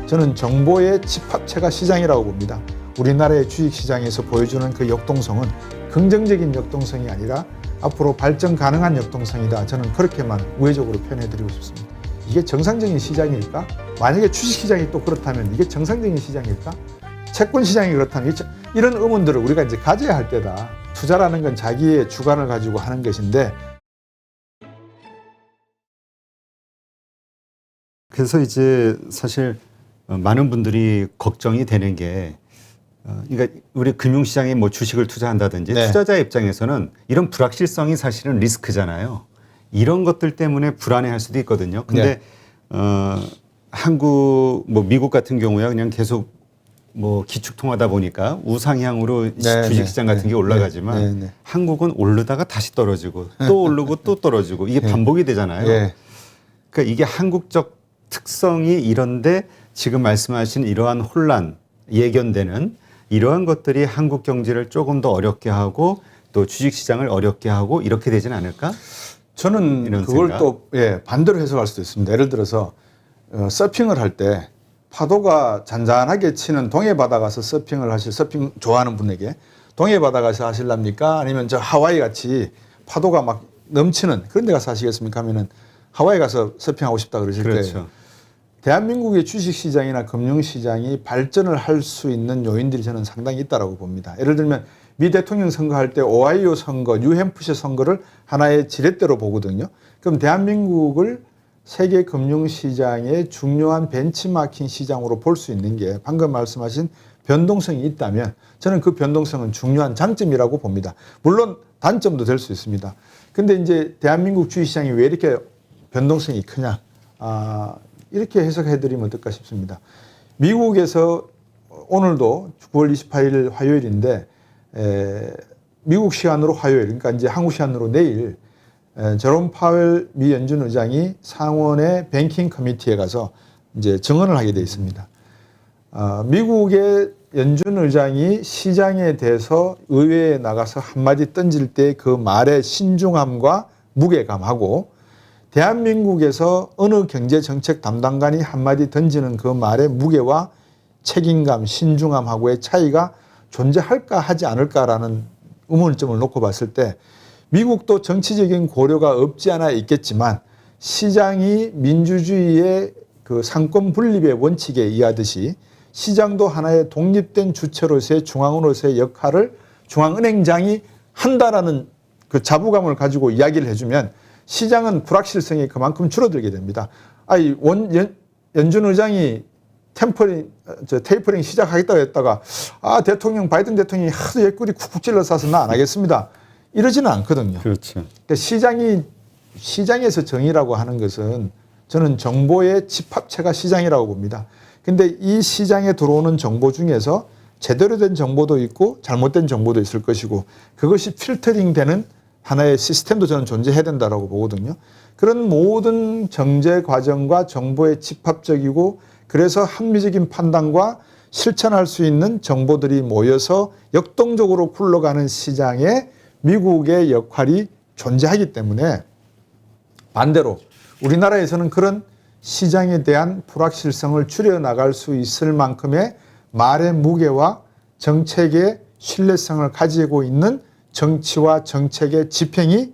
저는 정보의 집합체가 시장이라고 봅니다. 우리나라의 주식시장에서 보여주는 그 역동성은 긍정적인 역동성이 아니라 앞으로 발전 가능한 역동성이다. 저는 그렇게만 우회적으로 표현해드리고 싶습니다. 이게 정상적인 시장일까? 만약에 주식시장이 또 그렇다면 이게 정상적인 시장일까? 채권시장이 그렇다면 이런 의문들을 우리가 이제 가져야 할 때다. 투자라는 건 자기의 주관을 가지고 하는 것인데, 그래서 이제 사실 많은 분들이 걱정이 되는 게, 그러니까 우리 금융시장에 뭐 주식을 투자한다든지 네. 투자자 입장에서는 이런 불확실성이 사실은 리스크잖아요. 이런 것들 때문에 불안해할 수도 있거든요. 근데 한국, 뭐 미국 같은 경우야 그냥 계속 뭐 기축통화다 보니까 우상향으로 주식시장 같은 게 올라가지만 한국은 오르다가 다시 떨어지고 또 오르고 또 떨어지고 이게 반복이 되잖아요. 그러니까 이게 한국적 특성이 이런데 지금 말씀하신 이러한 혼란, 예견되는 이러한 것들이 한국 경제를 조금 더 어렵게 하고 또 주식시장을 어렵게 하고 이렇게 되진 않을까? 저는 그걸 생각? 또 반대로 해석할 수도 있습니다. 예를 들어서 서핑을 할 때 파도가 잔잔하게 치는 동해 바다 가서 서핑 좋아하는 분에게 동해 바다 가서 하실랍니까? 아니면 저 하와이 같이 파도가 막 넘치는 그런 데 가서 하시겠습니까? 하면은 하와이 가서 서핑하고 싶다 그러실 거예요. 대한민국의 주식시장이나 금융시장이 발전을 할 수 있는 요인들이 저는 상당히 있다고 봅니다. 예를 들면 미 대통령 선거할 때 오하이오 선거, 뉴햄프셔 선거를 하나의 지렛대로 보거든요. 그럼 대한민국을 세계 금융시장의 중요한 벤치마킹 시장으로 볼 수 있는 게 방금 말씀하신 변동성이 있다면 저는 그 변동성은 중요한 장점이라고 봅니다. 물론 단점도 될 수 있습니다. 근데 이제 대한민국 주식시장이 왜 이렇게 변동성이 크냐? 이렇게 해석해드리면 어떨까 싶습니다. 미국에서 오늘도 9월 28일 화요일인데 미국 시간으로 화요일, 그러니까 이제 한국 시간으로 내일 제롬 파웰 미 연준 의장이 상원의 뱅킹 커미티에 가서 이제 증언을 하게 돼 있습니다. 미국의 연준 의장이 시장에 대해서 의회에 나가서 한마디 던질 때 그 말의 신중함과 무게감하고 대한민국에서 어느 경제정책 담당관이 한마디 던지는 그 말의 무게와 책임감, 신중함하고의 차이가 존재할까 하지 않을까라는 의문점을 놓고 봤을 때 미국도 정치적인 고려가 없지 않아 있겠지만 시장이 민주주의의 그 상권 분립의 원칙에 의하듯이 시장도 하나의 독립된 주체로서의 중앙으로서의 역할을 중앙은행장이 한다라는 그 자부감을 가지고 이야기를 해주면 시장은 불확실성이 그만큼 줄어들게 됩니다. 연준 의장이 테이퍼링 시작하겠다고 했다가 바이든 대통령이 하도 옆구리 쿡쿡 찔러서 나 안 하겠습니다. 이러지는 않거든요. 그렇죠. 그러니까 시장에서 정의라고 하는 것은 저는 정보의 집합체가 시장이라고 봅니다. 근데 이 시장에 들어오는 정보 중에서 제대로 된 정보도 있고 잘못된 정보도 있을 것이고 그것이 필터링 되는 하나의 시스템도 저는 존재해야 된다고 보거든요. 그런 모든 정제 과정과 정보의 집합적이고 그래서 합리적인 판단과 실천할 수 있는 정보들이 모여서 역동적으로 굴러가는 시장에 미국의 역할이 존재하기 때문에 반대로 우리나라에서는 그런 시장에 대한 불확실성을 줄여나갈 수 있을 만큼의 말의 무게와 정책의 신뢰성을 가지고 있는 정치와 정책의 집행이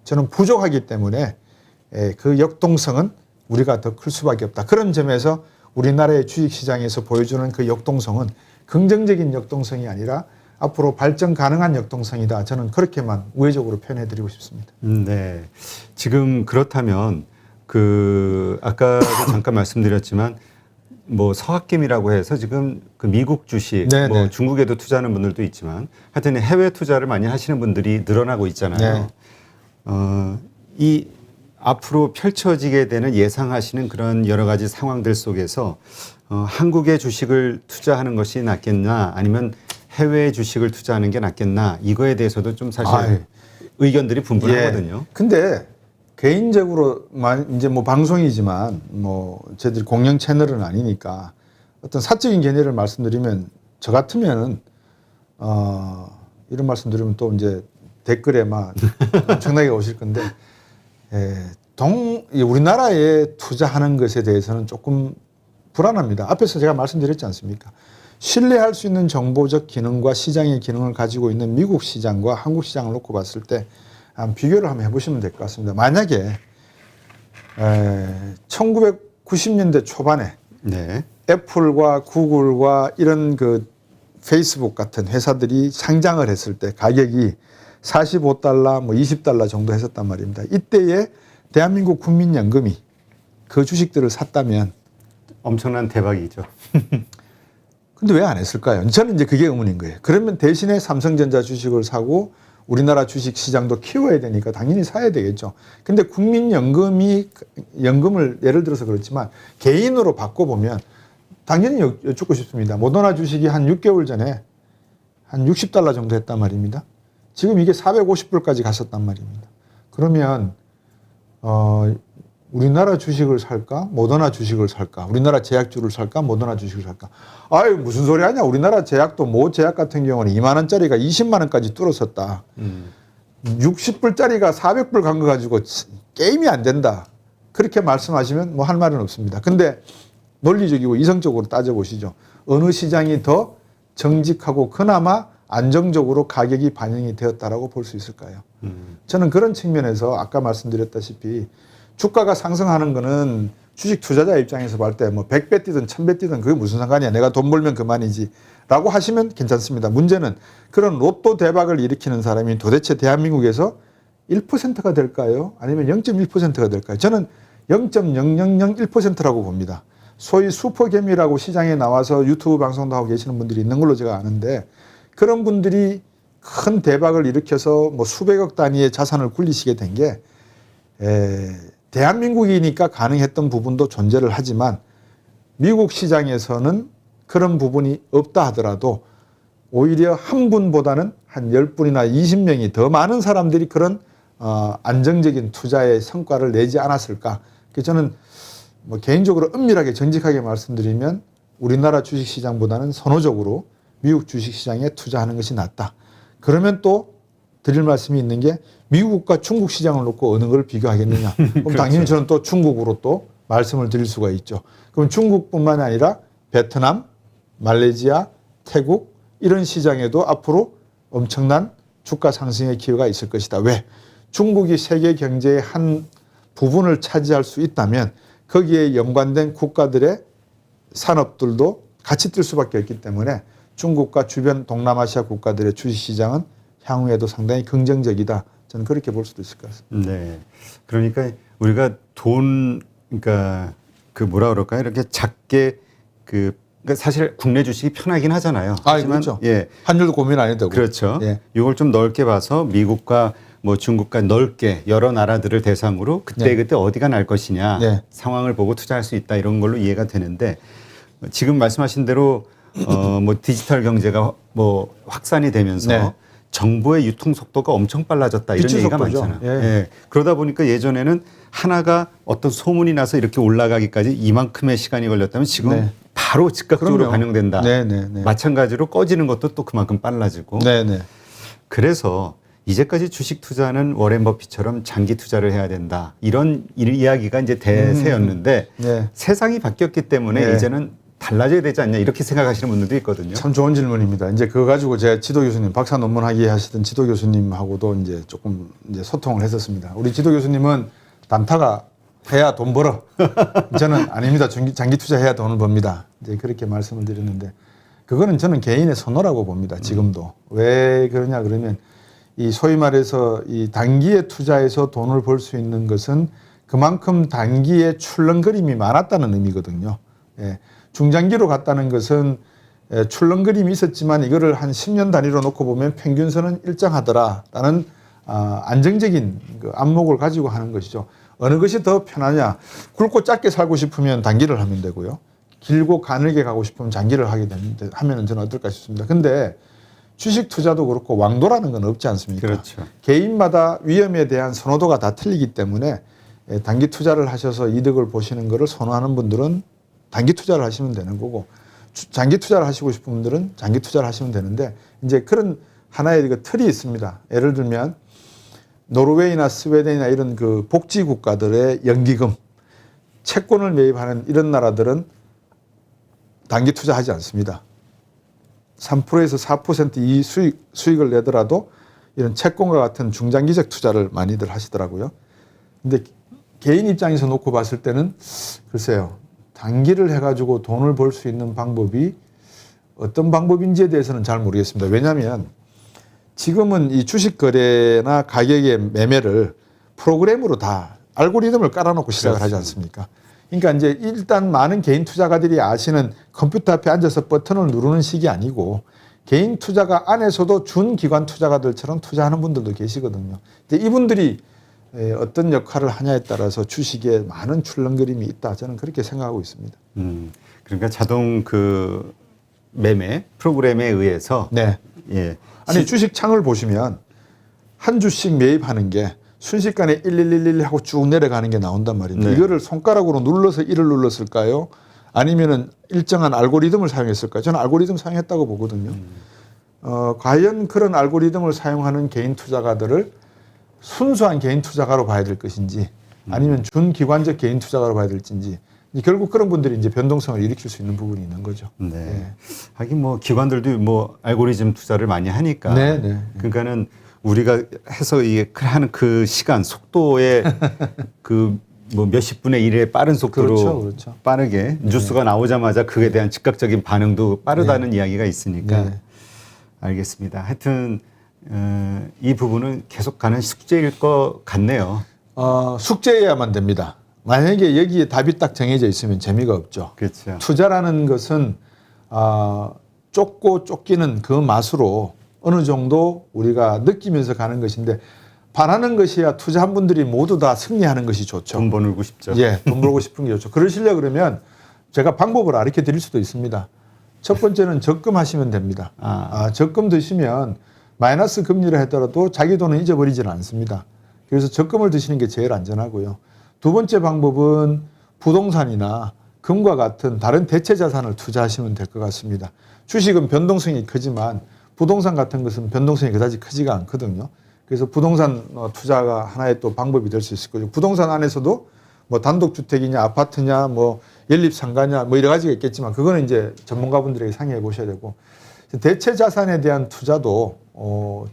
저는 부족하기 때문에 그 역동성은 우리가 더 클 수밖에 없다. 그런 점에서 우리나라의 주식시장에서 보여주는 그 역동성은 긍정적인 역동성이 아니라 앞으로 발전 가능한 역동성이다. 저는 그렇게만 우회적으로 표현해드리고 싶습니다. 네. 지금 그렇다면 아까도 잠깐 말씀드렸지만 뭐 서학김이라고 해서 지금 그 미국 주식, 뭐 중국에도 투자하는 분들도 있지만 하여튼 해외 투자를 많이 하시는 분들이 늘어나고 있잖아요. 이 앞으로 펼쳐지게 되는 예상하시는 그런 여러 가지 상황들 속에서 한국의 주식을 투자하는 것이 낫겠나 아니면 해외 주식을 투자하는 게 낫겠나 이거에 대해서도 좀 사실 의견들이 분분하거든요. 근데 개인적으로 이제 뭐 방송이지만 뭐 저희들 공영 채널은 아니니까 어떤 사적인 견해를 말씀드리면 저 같으면은 이런 말씀드리면 또 이제 댓글에 막 엄청나게 오실 건데 우리나라에 투자하는 것에 대해서는 조금 불안합니다. 앞에서 제가 말씀드렸지 않습니까? 신뢰할 수 있는 정보적 기능과 시장의 기능을 가지고 있는 미국 시장과 한국 시장을 놓고 봤을 때 비교를 한번 해보시면 될 것 같습니다. 만약에 1990년대 초반에 네. 애플과 구글과 이런 그 페이스북 같은 회사들이 상장을 했을 때 가격이 45달러, 뭐 20달러 정도 했었단 말입니다. 이때에 대한민국 국민연금이 그 주식들을 샀다면 엄청난 대박이죠. 근데 왜 안 했을까요? 저는 이제 그게 의문인 거예요. 그러면 대신에 삼성전자 주식을 사고 우리나라 주식 시장도 키워야 되니까 당연히 사야 되겠죠. 근데 국민연금이 연금을 예를 들어서 그렇지만 개인으로 바꿔보면 당연히 여쭙고 싶습니다. 모더나 주식이 한 6개월 전에 한 60달러 정도 했단 말입니다. 지금 이게 450불까지 갔었단 말입니다. 그러면 우리나라 주식을 살까? 모더나 주식을 살까? 우리나라 제약주를 살까? 모더나 주식을 살까? 아유 무슨 소리 하냐. 우리나라 제약도 모 제약 같은 경우는 2만 원짜리가 20만 원까지 뚫었었다. 60불짜리가 400불 간 거 가지고 게임이 안 된다. 그렇게 말씀하시면 뭐 할 말은 없습니다. 근데 논리적이고 이성적으로 따져보시죠. 어느 시장이 더 정직하고 그나마 안정적으로 가격이 반영이 되었다라고 볼 수 있을까요? 저는 그런 측면에서 아까 말씀드렸다시피 주가가 상승하는 거는 주식 투자자 입장에서 볼 때 뭐 100배 뛰든 1000배 뛰든 그게 무슨 상관이야. 내가 돈 벌면 그만이지. 라고 하시면 괜찮습니다. 문제는 그런 로또 대박을 일으키는 사람이 도대체 대한민국에서 1%가 될까요? 아니면 0.1%가 될까요? 저는 0.0001%라고 봅니다. 소위 슈퍼개미라고 시장에 나와서 유튜브 방송도 하고 계시는 분들이 있는 걸로 제가 아는데 그런 분들이 큰 대박을 일으켜서 뭐 수백억 단위의 자산을 굴리시게 된 게 대한민국이니까 가능했던 부분도 존재를 하지만 미국 시장에서는 그런 부분이 없다 하더라도 오히려 한 분보다는 한 10분이나 20명이 더 많은 사람들이 그런 안정적인 투자의 성과를 내지 않았을까. 그래서 저는 뭐 개인적으로 은밀하게 정직하게 말씀드리면 우리나라 주식시장보다는 선호적으로 미국 주식시장에 투자하는 것이 낫다. 그러면 또 드릴 말씀이 있는 게 미국과 중국 시장을 놓고 어느 걸 비교하겠느냐. 그럼 그렇죠. 당연히 저는 또 중국으로 또 말씀을 드릴 수가 있죠. 그럼 중국뿐만 아니라 베트남, 말레이시아, 태국 이런 시장에도 앞으로 엄청난 주가 상승의 기회가 있을 것이다. 왜? 중국이 세계 경제의 한 부분을 차지할 수 있다면 거기에 연관된 국가들의 산업들도 같이 뛸 수밖에 없기 때문에 중국과 주변 동남아시아 국가들의 주식시장은 향후에도 상당히 긍정적이다. 저는 그렇게 볼 수도 있을 것 같습니다. 네. 그러니까 우리가 그러니까 그 뭐라 그럴까요? 이렇게 작게 그러니까 사실 국내 주식이 편하긴 하잖아요. 하지만 그렇죠. 예. 환율도 고민 안 해도 되고. 그렇죠. 예. 이걸 좀 넓게 봐서 미국과 뭐 중국과 넓게 여러 나라들을 대상으로 그때 어디가 날 것이냐 상황을 보고 투자할 수 있다 이런 걸로 이해가 되는데 지금 말씀하신 대로 뭐 디지털 경제가 뭐 확산이 되면서 정보의 유통 속도가 엄청 빨라졌다 이런 얘기가 속도죠. 많잖아요. 예. 그러다 보니까 예전에는 하나가 어떤 소문이 나서 이렇게 올라가기까지 이만큼의 시간이 걸렸다면 지금 바로 즉각적으로 반영된다. 마찬가지로 꺼지는 것도 또 그만큼 빨라지고. 그래서 이제까지 주식 투자는 워렌 버핏처럼 장기 투자를 해야 된다. 이런 이야기가 이제 대세였는데 세상이 바뀌었기 때문에 이제는 달라져야 되지 않냐 이렇게 생각하시는 분들도 있거든요. 참 좋은 질문입니다. 이제 그거 가지고 제가 지도 교수님, 박사 논문 하기 하시던 지도 교수님하고도 이제 조금 이제 소통을 했었습니다. 우리 지도 교수님은 단타가 해야 돈 벌어. 저는 아닙니다. 장기 투자해야 돈을 법니다. 이제 그렇게 말씀을 드렸는데 그거는 저는 개인의 선호라고 봅니다. 지금도. 왜 그러냐 그러면 이 소위 말해서 이 단기에 투자해서 돈을 벌 수 있는 것은 그만큼 단기에 출렁거림이 많았다는 의미거든요. 예. 중장기로 갔다는 것은 출렁거림이 있었지만 이거를 한 10년 단위로 놓고 보면 평균선은 일정하더라라는 안정적인 그 안목을 가지고 하는 것이죠. 어느 것이 더 편하냐. 굵고 짧게 살고 싶으면 단기를 하면 되고요. 길고 가늘게 가고 싶으면 장기를 하면 저는 어떨까 싶습니다. 근데 주식 투자도 그렇고 왕도라는 건 없지 않습니까? 그렇죠. 개인마다 위험에 대한 선호도가 다 틀리기 때문에 단기 투자를 하셔서 이득을 보시는 것을 선호하는 분들은 단기 투자를 하시면 되는 거고 장기 투자를 하시고 싶은 분들은 장기 투자를 하시면 되는데 이제 그런 하나의 그 틀이 있습니다. 예를 들면 노르웨이나 스웨덴이나 이런 그 복지 국가들의 연기금 채권을 매입하는 이런 나라들은 단기 투자하지 않습니다. 3%에서 4% 이 수익을 내더라도 이런 채권과 같은 중장기적 투자를 많이들 하시더라고요. 근데 개인 입장에서 놓고 봤을 때는 글쎄요, 단기를 해가지고 돈을 벌 수 있는 방법이 어떤 방법인지에 대해서는 잘 모르겠습니다. 왜냐하면 지금은 이 주식 거래나 가격의 매매를 프로그램으로 다 알고리즘을 깔아놓고 시작을 하지 않습니까? 그러니까 이제 일단 많은 개인 투자가들이 아시는 컴퓨터 앞에 앉아서 버튼을 누르는 식이 아니고 개인 투자가 안에서도 준기관 투자가들처럼 투자하는 분들도 계시거든요. 근데 이분들이 어떤 역할을 하냐에 따라서 주식에 많은 출렁거림이 있다. 저는 그렇게 생각하고 있습니다. 그러니까 자동 그 매매 프로그램에 의해서 네. 예. 아니 주식 창을 보시면 한 주씩 매입하는 게 순식간에 1111 하고 쭉 내려가는 게 나온단 말입니다. 네. 이거를 손가락으로 눌러서 1을 눌렀을까요? 아니면은 일정한 알고리즘을 사용했을까요? 저는 알고리즘 사용했다고 보거든요. 과연 그런 알고리즘을 사용하는 개인 투자가들을 순수한 개인 투자가로 봐야 될 것인지 아니면 준기관적 개인 투자가로 봐야 될지 결국 그런 분들이 이제 변동성을 일으킬 수 있는 부분이 있는 거죠. 네. 네. 하긴 뭐 기관들도 뭐 알고리즘 투자를 많이 하니까. 네, 네. 그러니까는 우리가 해서 이게 하는 그 시간 속도에 그 뭐 몇십 분의 1의 빠른 속도로 그렇죠. 빠르게 뉴스가 나오자마자 그에 대한 즉각적인 반응도 빠르다는 이야기가 있으니까 알겠습니다. 하여튼 이 부분은 계속 가는 숙제일 것 같네요. 숙제해야만 됩니다. 만약에 여기에 답이 딱 정해져 있으면 재미가 없죠. 그렇죠. 투자라는 것은 쫓고 쫓기는 그 맛으로 어느 정도 우리가 느끼면서 가는 것인데 바라는 것이야 투자한 분들이 모두 다 승리하는 것이 좋죠. 돈 벌고 싶죠. 예, 돈 벌고 싶은 게 좋죠. 그러시려 그러면 제가 방법을 가르쳐 드릴 수도 있습니다. 첫 번째는 적금하시면 됩니다. 적금 드시면 마이너스 금리를 하더라도 자기 돈은 잊어버리지는 않습니다. 그래서 적금을 드시는 게 제일 안전하고요. 두 번째 방법은 부동산이나 금과 같은 다른 대체 자산을 투자하시면 될 것 같습니다. 주식은 변동성이 크지만 부동산 같은 것은 변동성이 그다지 크지가 않거든요. 그래서 부동산 투자가 하나의 또 방법이 될 수 있을 거죠. 부동산 안에서도 뭐 단독주택이냐 아파트냐 뭐 연립상가냐 뭐 여러 가지가 있겠지만 그거는 이제 전문가분들에게 상의해 보셔야 되고 대체 자산에 대한 투자도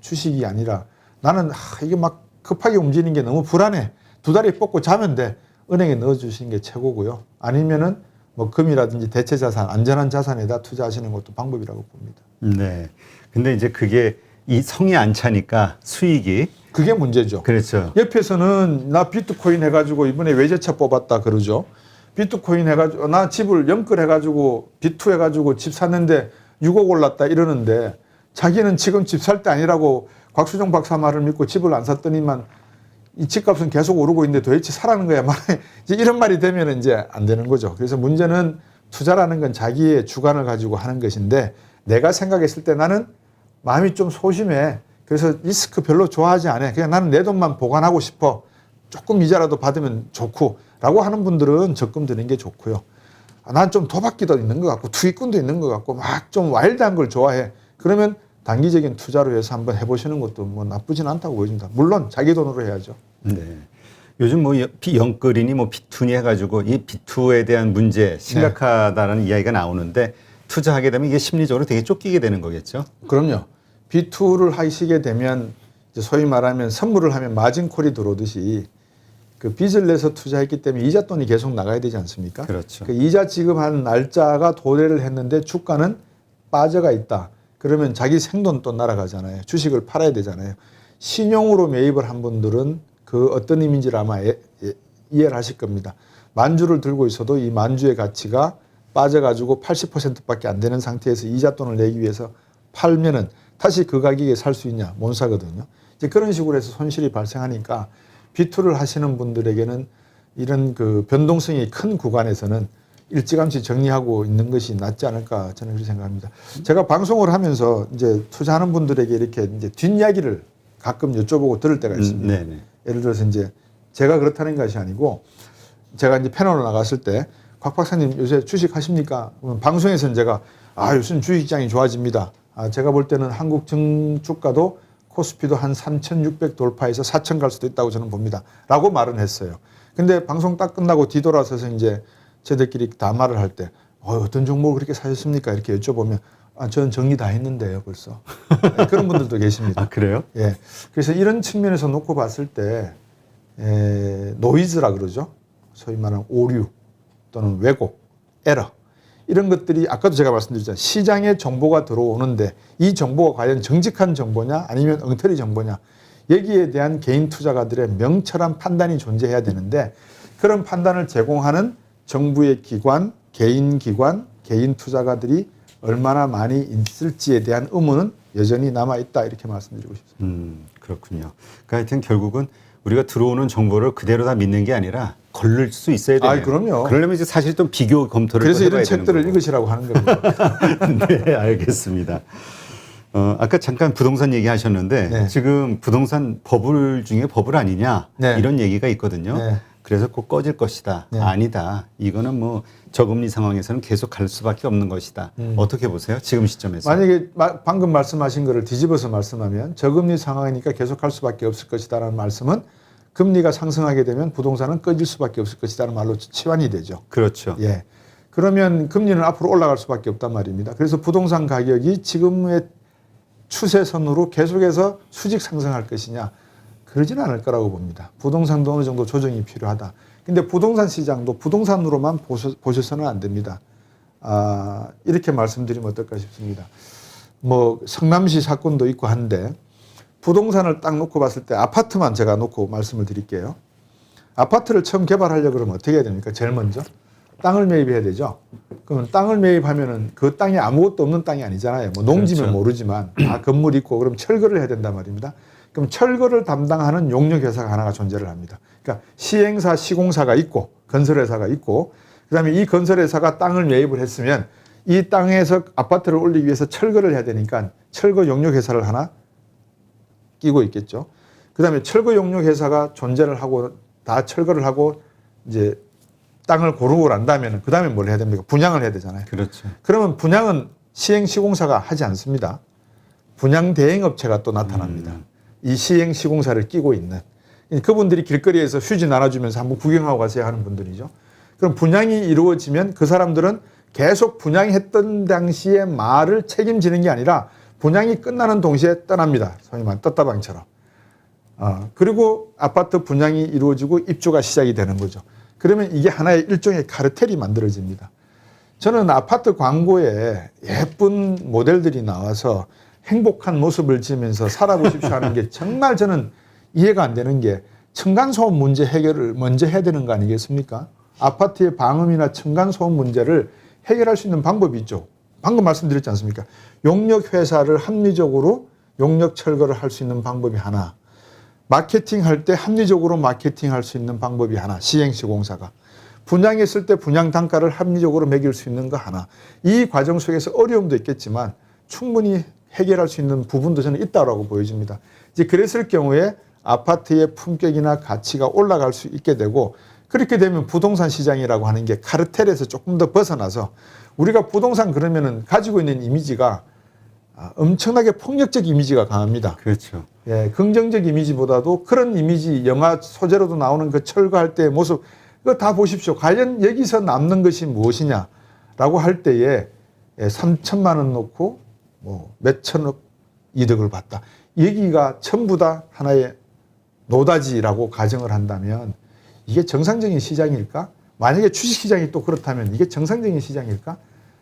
주식이 아니라 나는 이게 막 급하게 움직이는 게 너무 불안해. 두 다리 뻗고 자면 돼. 은행에 넣어주시는 게 최고고요. 아니면은 뭐 금이라든지 대체 자산, 안전한 자산에다 투자하시는 것도 방법이라고 봅니다. 네. 근데 이제 그게 이 성이 안 차니까 수익이 그게 문제죠. 그렇죠. 옆에서는 나 비트코인 해가지고 이번에 외제차 뽑았다 그러죠. 비트코인 해가지고 나 집을 연끌해가지고 비투 해가지고 집 샀는데 6억 올랐다 이러는데 자기는 지금 집 살 때 아니라고 곽수정 박사 말을 믿고 집을 안 샀더니만 이 집값은 계속 오르고 있는데 도대체 사라는 거야. 이제 이런 말이 되면 이제 안 되는 거죠. 그래서 문제는 투자라는 건 자기의 주관을 가지고 하는 것인데 내가 생각했을 때 나는 마음이 좀 소심해. 그래서 리스크 별로 좋아하지 않아. 그냥 나는 내 돈만 보관하고 싶어. 조금 이자라도 받으면 좋고 라고 하는 분들은 적금 드는 게 좋고요. 난 좀 도박기도 있는 것 같고 투기꾼도 있는 것 같고 막 좀 와일드한 걸 좋아해. 그러면 단기적인 투자로 해서 한번 해보시는 것도 뭐 나쁘진 않다고 보여집니다. 물론 자기 돈으로 해야죠. 네. 요즘 뭐 비연끌이니 뭐 비투니 해가지고 이 비투에 대한 문제 심각하다라는 이야기가 나오는데 투자하게 되면 이게 심리적으로 되게 쫓기게 되는 거겠죠? 그럼요. 비투를 하시게 되면 이제 소위 말하면 선물을 하면 마진콜이 들어오듯이 그 빚을 내서 투자했기 때문에 이자 돈이 계속 나가야 되지 않습니까? 그렇죠. 그 이자 지급한 날짜가 도래를 했는데 주가는 빠져가 있다. 그러면 자기 생돈 또 날아가잖아요. 주식을 팔아야 되잖아요. 신용으로 매입을 한 분들은 그 어떤 의미인지를 아마 이해를 하실 겁니다. 만주를 들고 있어도 이 만주의 가치가 빠져가지고 80%밖에 안 되는 상태에서 이자 돈을 내기 위해서 팔면은 다시 그 가격에 살 수 있냐? 못 사거든요. 이제 그런 식으로 해서 손실이 발생하니까 비투를 하시는 분들에게는 이런 그 변동성이 큰 구간에서는 일찌감치 정리하고 있는 것이 낫지 않을까 저는 그렇게 생각합니다. 제가 방송을 하면서 이제 투자하는 분들에게 이렇게 이제 뒷이야기를 가끔 여쭤보고 들을 때가 있습니다. 예를 들어서 이제 제가 그렇다는 것이 아니고 제가 이제 패널로 나갔을 때 곽 박사님 요새 주식 하십니까? 그러면 방송에서는 제가 요즘 주식시장이 좋아집니다. 제가 볼 때는 한국 주가도 코스피도 한 3,600 돌파해서 4,000 갈 수도 있다고 저는 봅니다. 라고 말은 했어요. 근데 방송 딱 끝나고 뒤돌아서서 이제 저희들끼리 다 말을 할 때 어떤 종목을 그렇게 사셨습니까? 이렇게 여쭤보면 저는 정리 다 했는데요, 벌써. 네, 그런 분들도 계십니다. 아, 그래요? 예. 그래서 이런 측면에서 놓고 봤을 때 노이즈라 그러죠. 소위 말하는 오류 또는 왜곡, 에러 이런 것들이 아까도 제가 말씀드렸잖아요. 시장에 정보가 들어오는데 이 정보가 과연 정직한 정보냐 아니면 엉터리 정보냐 여기에 대한 개인 투자가들의 명철한 판단이 존재해야 되는데 그런 판단을 제공하는 정부의 기관, 개인 투자가들이 얼마나 많이 있을지에 대한 의문은 여전히 남아있다 이렇게 말씀드리고 싶습니다. 그렇군요. 그러니까 하여튼 결국은 우리가 들어오는 정보를 그대로 다 믿는 게 아니라 걸릴 수 있어야 돼요. 그럼요. 그러려면 이제 사실 좀 비교 검토를 그래서 해봐야 이런 책들을 되는 읽으시라고 하는 겁니다. 네, 알겠습니다. 아까 잠깐 부동산 얘기하셨는데 네. 지금 부동산 버블 중에 버블 아니냐 네. 이런 얘기가 있거든요. 네. 그래서 꼭 꺼질 것이다. 네. 아니다. 이거는 뭐 저금리 상황에서는 계속 갈 수밖에 없는 것이다. 어떻게 보세요? 지금 시점에서. 만약에 방금 말씀하신 거를 뒤집어서 말씀하면 저금리 상황이니까 계속 갈 수밖에 없을 것이다라는 말씀은 금리가 상승하게 되면 부동산은 꺼질 수밖에 없을 것이다라는 말로 치환이 되죠. 그렇죠. 예. 그러면 금리는 앞으로 올라갈 수밖에 없단 말입니다. 그래서 부동산 가격이 지금의 추세선으로 계속해서 수직 상승할 것이냐 그러지는 않을 거라고 봅니다. 부동산도 어느 정도 조정이 필요하다. 근데 부동산 시장도 부동산으로만 보셔서는 안 됩니다. 이렇게 말씀드리면 어떨까 싶습니다. 뭐 성남시 사건도 있고 한데 부동산을 딱 놓고 봤을 때 아파트만 제가 놓고 말씀을 드릴게요. 아파트를 처음 개발하려고 그러면 어떻게 해야 됩니까? 제일 먼저 땅을 매입해야 되죠. 그러면 땅을 매입하면은 그 땅이 아무것도 없는 땅이 아니잖아요. 뭐 농지면 그렇죠. 모르지만 다 건물이 있고 그럼 철거를 해야 된단 말입니다. 그럼 철거를 담당하는 용역회사가 하나가 존재를 합니다. 그러니까 시행사, 시공사가 있고 건설회사가 있고 그다음에 이 건설회사가 땅을 매입을 했으면 이 땅에서 아파트를 올리기 위해서 철거를 해야 되니까 철거 용역회사를 하나 끼고 있겠죠. 그다음에 철거 용역회사가 존재를 하고 다 철거를 하고 이제 땅을 고르고 난 다음에는 그다음에 뭘 해야 됩니까? 분양을 해야 되잖아요. 그렇죠. 그러면 분양은 시행시공사가 하지 않습니다. 분양 대행업체가 또 나타납니다. 이 시행시공사를 끼고 있는 그분들이 길거리에서 휴지 나눠주면서 한번 구경하고 가세요 하는 분들이죠. 그럼 분양이 이루어지면 그 사람들은 계속 분양했던 당시의 말을 책임지는 게 아니라 분양이 끝나는 동시에 떠납니다. 소위 말하는 떴다방처럼. 그리고 아파트 분양이 이루어지고 입주가 시작이 되는 거죠. 그러면 이게 하나의 일종의 카르텔이 만들어집니다. 저는 아파트 광고에 예쁜 모델들이 나와서 행복한 모습을 지으면서 살아보십시오 하는 게 정말 저는 이해가 안 되는 게 층간소음 문제 해결을 먼저 해야 되는 거 아니겠습니까? 아파트의 방음이나 층간소음 문제를 해결할 수 있는 방법이 있죠. 방금 말씀드렸지 않습니까? 용역회사를 합리적으로 용역 철거를 할 수 있는 방법이 하나. 마케팅할 때 합리적으로 마케팅할 수 있는 방법이 하나. 시행시공사가. 분양했을 때 분양 단가를 합리적으로 매길 수 있는 거 하나. 이 과정 속에서 어려움도 있겠지만 충분히 해결할 수 있는 부분도 저는 있다고 보여집니다. 이제 그랬을 경우에 아파트의 품격이나 가치가 올라갈 수 있게 되고 그렇게 되면 부동산 시장이라고 하는 게 카르텔에서 조금 더 벗어나서 우리가 부동산 그러면은 가지고 있는 이미지가 엄청나게 폭력적 이미지가 강합니다. 그렇죠. 예, 긍정적 이미지보다도 그런 이미지, 영화 소재로도 나오는 그 철거할 때의 모습, 이거 다 보십시오. 과연 여기서 남는 것이 무엇이냐라고 할 때에 3천만 원 놓고 뭐 몇천억 이득을 봤다. 여기가 전부 다 하나의 노다지라고 가정을 한다면 이게 정상적인 시장일까? 만약에 주식시장이 또 그렇다면 이게 정상적인 시장일까?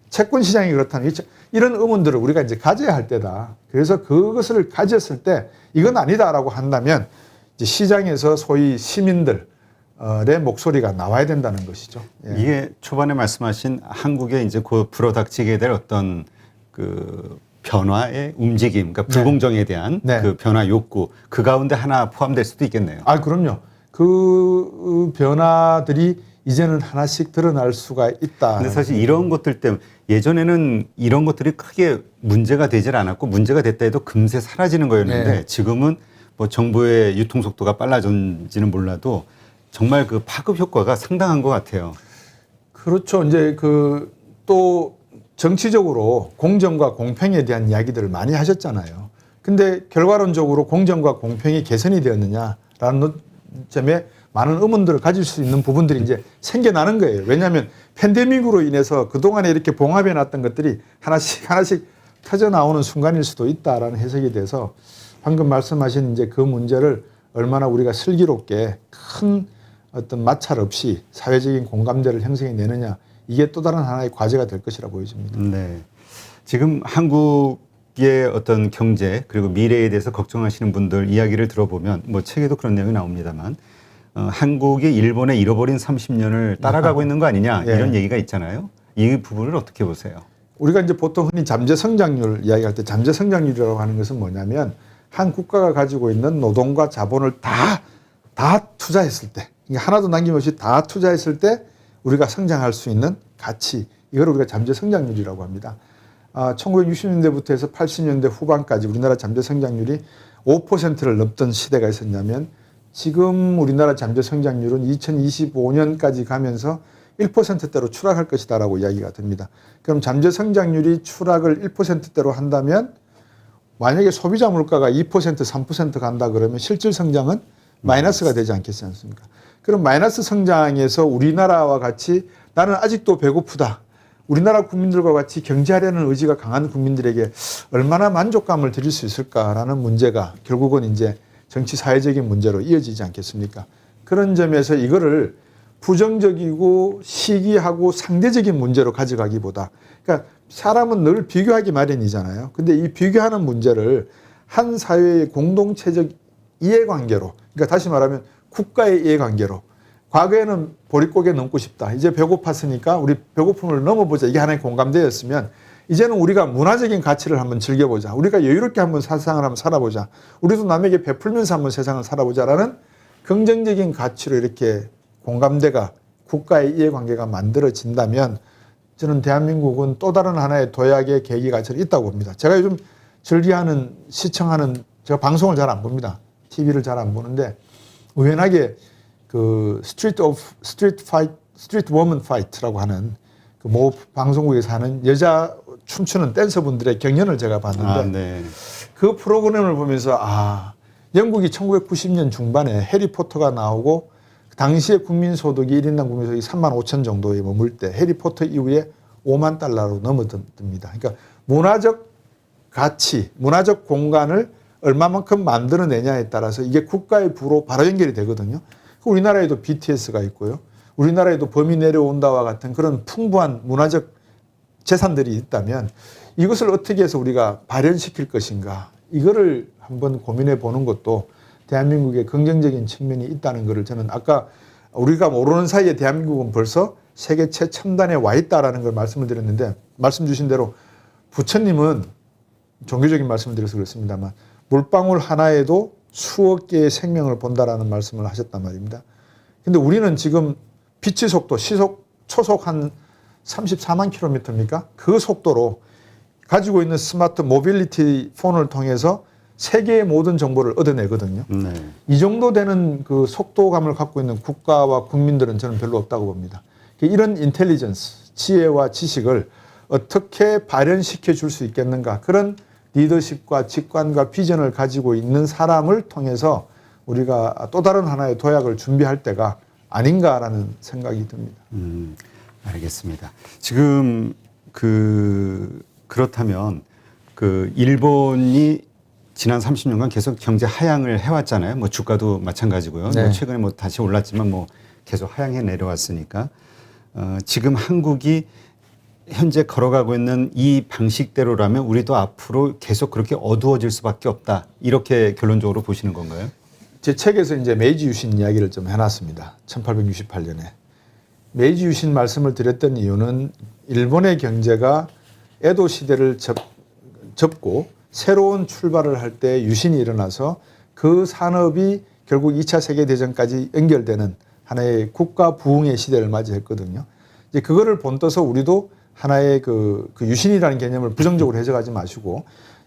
채권시장이 그렇다면 이런 의문들을 우리가 이제 가져야 할 때다. 그래서 그것을 가졌을 때 이건 아니다라고 한다면 이제 시장에서 소위 시민들의 목소리가 나와야 된다는 것이죠. 예. 이게 초반에 말씀하신 한국에 이제 곧 불어닥치게 될 어떤 그 변화의 움직임, 그러니까 불공정에 대한 그 변화 욕구, 그 가운데 하나 포함될 수도 있겠네요. 그럼요. 그 변화들이 이제는 하나씩 드러날 수가 있다. 근데 사실 이런 것들 때문에 예전에는 이런 것들이 크게 문제가 되질 않았고 문제가 됐다 해도 금세 사라지는 거였는데 지금은 뭐 정보의 유통 속도가 빨라졌는지는 몰라도 정말 그 파급 효과가 상당한 것 같아요. 그렇죠. 이제 또 정치적으로 공정과 공평에 대한 이야기들을 많이 하셨잖아요. 근데 결과론적으로 공정과 공평이 개선이 되었느냐라는 점에 많은 의문들을 가질 수 있는 부분들이 이제 생겨나는 거예요. 왜냐하면 팬데믹으로 인해서 그동안에 이렇게 봉합해 놨던 것들이 하나씩 터져 나오는 순간일 수도 있다라는 해석이 돼서 방금 말씀하신 이제 그 문제를 얼마나 우리가 슬기롭게 큰 어떤 마찰 없이 사회적인 공감대를 형성해 내느냐, 이게 또 다른 하나의 과제가 될 것이라 보여집니다. 네. 지금 한국의 어떤 경제 그리고 미래에 대해서 걱정하시는 분들 이야기를 들어보면 뭐 책에도 그런 내용이 나옵니다만 한국이 일본의 잃어버린 30년을 따라가고 있는 거 아니냐 이런 얘기가 있잖아요. 이 부분을 어떻게 보세요? 우리가 이제 보통 흔히 잠재 성장률 이야기할 때 잠재 성장률이라고 하는 것은 뭐냐면 한 국가가 가지고 있는 노동과 자본을 다 투자했을 때, 하나도 남김없이 다 투자했을 때 우리가 성장할 수 있는 가치, 이걸 우리가 잠재 성장률이라고 합니다. 1960년대부터 해서 80년대 후반까지 우리나라 잠재 성장률이 5%를 넘던 시대가 있었냐면 지금 우리나라 잠재 성장률은 2025년까지 가면서 1%대로 추락할 것이다라고 이야기가 됩니다. 그럼 잠재 성장률이 추락을 1%대로 한다면 만약에 소비자 물가가 2%, 3% 간다 그러면 실질 성장은 마이너스가 되지 않겠지 않습니까? 그럼 마이너스 성장에서 우리나라와 같이 나는 아직도 배고프다, 우리나라 국민들과 같이 경제하려는 의지가 강한 국민들에게 얼마나 만족감을 드릴 수 있을까라는 문제가 결국은 이제 정치 사회적인 문제로 이어지지 않겠습니까? 그런 점에서 이거를 부정적이고 시기하고 상대적인 문제로 가져가기보다, 그러니까 사람은 늘 비교하기 마련이잖아요. 근데 이 비교하는 문제를 한 사회의 공동체적 이해관계로, 그러니까 다시 말하면 국가의 이해관계로, 과거에는 보릿고개 넘고 싶다, 이제 배고팠으니까 우리 배고픔을 넘어보자, 이게 하나의 공감대였으면 이제는 우리가 문화적인 가치를 한번 즐겨보자, 우리가 여유롭게 한번 세상을 한번 살아보자, 우리도 남에게 베풀면서 한번 세상을 살아보자라는 긍정적인 가치로 이렇게 공감대가, 국가의 이해관계가 만들어진다면 저는 대한민국은 또 다른 하나의 도약의 계기가 저는 있다고 봅니다. 제가 요즘 즐겨하는, 시청하는, 제가 방송을 잘 안 봅니다. TV를 잘 안 보는데 우연하게 그 스트리트 워먼 파이트라고 하는 그 모 방송국에서 하는 여자 춤추는 댄서분들의 경연을 제가 봤는데 그 프로그램을 보면서 영국이 1990년 중반에 해리포터가 나오고 당시에 국민소득이 1인당 국민소득이 3만 5천 정도에 머물 때 해리포터 이후에 5만 달러로 넘어듭니다. 그러니까 문화적 가치, 문화적 공간을 얼마만큼 만들어내냐에 따라서 이게 국가의 부로 바로 연결이 되거든요. 우리나라에도 BTS가 있고요. 우리나라에도 범이 내려온다와 같은 그런 풍부한 문화적 재산들이 있다면 이것을 어떻게 해서 우리가 발현시킬 것인가, 이거를 한번 고민해 보는 것도 대한민국의 긍정적인 측면이 있다는 것을 저는 아까 우리가 모르는 사이에 대한민국은 벌써 세계 최첨단에 와 있다라는 걸 말씀을 드렸는데, 말씀 주신 대로 부처님은 종교적인 말씀을 드려서 그렇습니다만 물방울 하나에도 수억 개의 생명을 본다라는 말씀을 하셨단 말입니다. 근데 우리는 지금 빛의 속도, 초속 한 34만 킬로미터입니까? 그 속도로 가지고 있는 스마트 모빌리티 폰을 통해서 세계의 모든 정보를 얻어내거든요. 이 정도 되는 그 속도감을 갖고 있는 국가와 국민들은 저는 별로 없다고 봅니다. 이런 인텔리전스, 지혜와 지식을 어떻게 발현시켜 줄 수 있겠는가, 그런 리더십과 직관과 비전을 가지고 있는 사람을 통해서 우리가 또 다른 하나의 도약을 준비할 때가 아닌가라는 생각이 듭니다. 알겠습니다. 지금 그렇다면 일본이 지난 30년간 계속 경제 하향을 해왔잖아요. 뭐 주가도 마찬가지고요. 네. 뭐 최근에 뭐 다시 올랐지만 뭐 계속 하향해 내려왔으니까 지금 한국이 현재 걸어가고 있는 이 방식대로라면 우리도 앞으로 계속 그렇게 어두워질 수밖에 없다, 이렇게 결론적으로 보시는 건가요? 제 책에서 이제 메이지 유신 이야기를 좀 해놨습니다. 1868년에. 메이지 유신 말씀을 드렸던 이유는 일본의 경제가 에도 시대를 접고 새로운 출발을 할 때 유신이 일어나서 그 산업이 결국 2차 세계대전까지 연결되는 하나의 국가 부흥의 시대를 맞이했거든요. 이제 그거를 본떠서 우리도 하나의 그 유신이라는 개념을 부정적으로 해석하지 마시고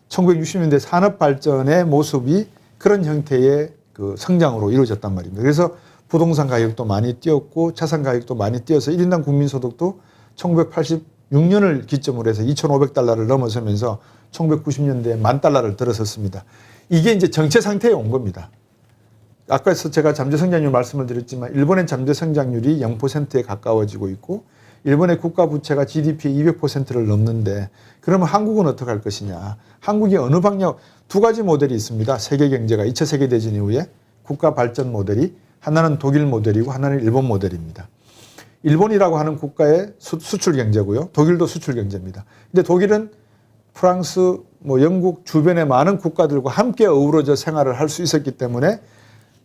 1960년대 산업 발전의 모습이 그런 형태의 그 성장으로 이루어졌단 말입니다. 그래서 부동산 가격도 많이 뛰었고 자산 가격도 많이 뛰어서 1인당 국민소득도 1986년을 기점으로 해서 2,500달러를 넘어서면서 1990년대에 $10,000를 들어섰습니다. 이게 이제 정체 상태에 온 겁니다. 아까서 제가 잠재 성장률 말씀을 드렸지만 일본의 잠재 성장률이 0%에 가까워지고 있고 일본의 국가 부채가 GDP의 200%를 넘는데 그러면 한국은 어떻게 할 것이냐. 한국이 어느 방향 두 가지 모델이 있습니다. 세계 경제가 2차 세계대전 이후에 국가 발전 모델이 하나는 독일 모델이고 하나는 일본 모델입니다. 일본이라고 하는 국가의 수출 경제고요. 독일도 수출 경제입니다. 근데 독일은 프랑스, 영국 주변의 많은 국가들과 함께 어우러져 생활을 할 수 있었기 때문에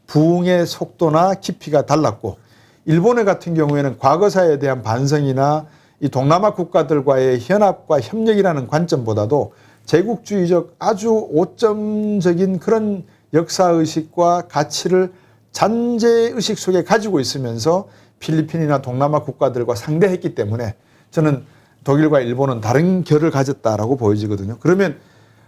부흥의 속도나 깊이가 달랐고 일본의 같은 경우에는 과거사에 대한 반성이나 이 동남아 국가들과의 현합과 협력이라는 관점보다도 제국주의적 아주 오점적인 그런 역사의식과 가치를 잔재의식 속에 가지고 있으면서 필리핀이나 동남아 국가들과 상대했기 때문에 저는 독일과 일본은 다른 결을 가졌다라고 보여지거든요. 그러면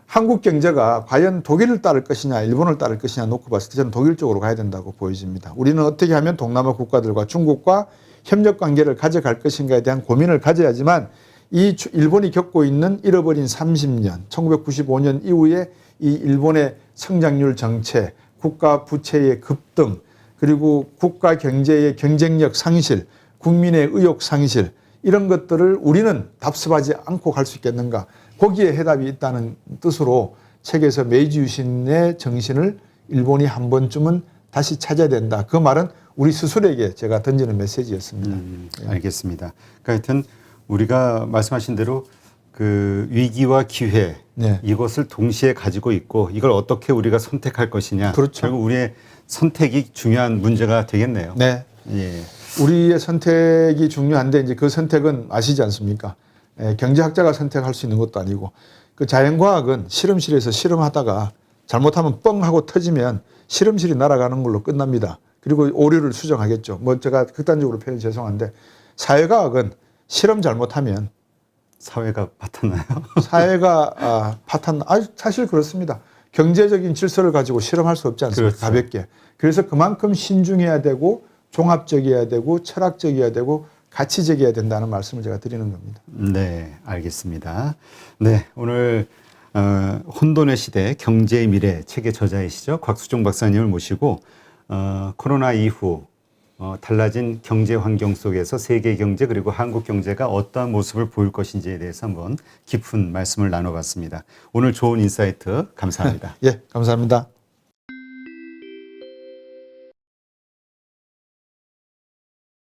한국 경제가 과연 독일을 따를 것이냐 일본을 따를 것이냐 놓고 봤을 때 저는 독일 쪽으로 가야 된다고 보여집니다. 우리는 어떻게 하면 동남아 국가들과 중국과 협력 관계를 가져갈 것인가에 대한 고민을 가져야지만 이 일본이 겪고 있는 잃어버린 30년 1995년 이후에 이 일본의 성장률 정체 국가 부채의 급등 그리고 국가 경제의 경쟁력 상실 국민의 의욕 상실 이런 것들을 우리는 답습하지 않고 갈 수 있겠는가. 거기에 해답이 있다는 뜻으로 책에서 메이지 유신의 정신을 일본이 한 번쯤은 다시 찾아야 된다. 그 말은 우리 스스로에게 제가 던지는 메시지였습니다. 알겠습니다. 그러니까 하여튼 우리가 말씀하신 대로 그 위기와 기회 네. 이것을 동시에 가지고 있고 이걸 어떻게 우리가 선택할 것이냐. 그렇죠. 결국 우리의 선택이 중요한 문제가 되겠네요. 네. 예. 우리의 선택이 중요한데 이제 그 선택은 아시지 않습니까? 경제학자가 선택할 수 있는 것도 아니고 그 자연과학은 실험실에서 실험하다가 잘못하면 뻥 하고 터지면 실험실이 날아가는 걸로 끝납니다. 그리고 오류를 수정하겠죠. 제가 극단적으로 표현이 죄송한데 사회과학은 실험 잘못하면 사회가 파탄나요? 사회가 파탄. 사실 그렇습니다. 경제적인 질서를 가지고 실험할 수 없지 않습니까? 그렇죠. 가볍게. 그래서 그만큼 신중해야 되고 종합적이어야 되고 철학적이어야 되고 가치적이어야 된다는 말씀을 제가 드리는 겁니다. 네, 알겠습니다. 네, 오늘 혼돈의 시대 경제의 미래 책의 저자이시죠. 곽수종 박사님을 모시고 코로나 이후 달라진 경제 환경 속에서 세계 경제 그리고 한국 경제가 어떠한 모습을 보일 것인지에 대해서 한번 깊은 말씀을 나눠봤습니다. 오늘 좋은 인사이트 감사합니다. 예, 감사합니다.